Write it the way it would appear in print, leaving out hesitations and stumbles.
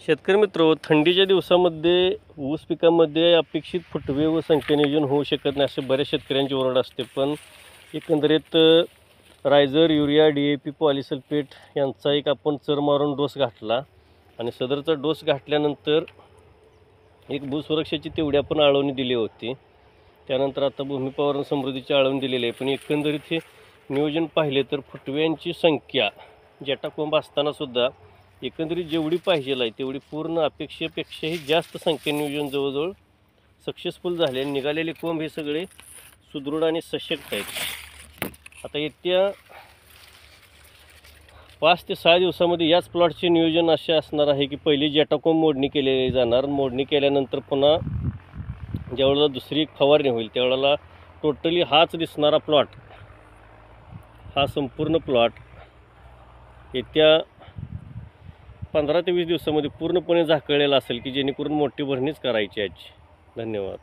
शेतकरी मित्र, थंडीच्या दिवसामध्ये ऊस पिकामध्ये अपेक्षित फुटवे व संख्या नियोजन होऊ शकत नाही असे बऱ्याच शेतकऱ्यांची ओरड असते। पण एकंदरीत रायझर, युरिया, DAP, पॉलिसल्फेट यांचा एक आपण चर मारून डोस घातला आणि सदरचा डोस घातल्यानंतर एक भूसुरक्षेची तेवढी आपण आळवणी दिली होती। त्यानंतर आता भूमी समृद्धीची आळवणी दिलेली आहे। पण एकंदरीत हे नियोजन पाहिले तर फुटव्यांची संख्या जटाकोंब असतानासुद्धा एकंदरीत जेवढी पाहिजे आहे तेवढी पूर्ण अपेक्षेपेक्षाही जास्त संख्या नियोजन जवळजवळ सक्सेसफुल झाले आणि निघालेले कोंब हे सगळे सुदृढ आणि सशक्त आहेत। आता येत्या 5 ते 6 दिवसामध्ये याच प्लॉटचे नियोजन असे असणार आहे की पहिली जटाकोंब मोडणी केली जाणार। मोडणी केल्यानंतर पुन्हा ज्यावेळेला दुसरी फवारणी होईल त्यावेळेला टोटली हाच दिसणारा प्लॉट, हा संपूर्ण प्लॉट येत्या 15 ते 20 दिवसामध्ये पूर्णपणे झाकळलेला असेल की जेणेकरून मोठी भरणीच करायची आहे। धन्यवाद।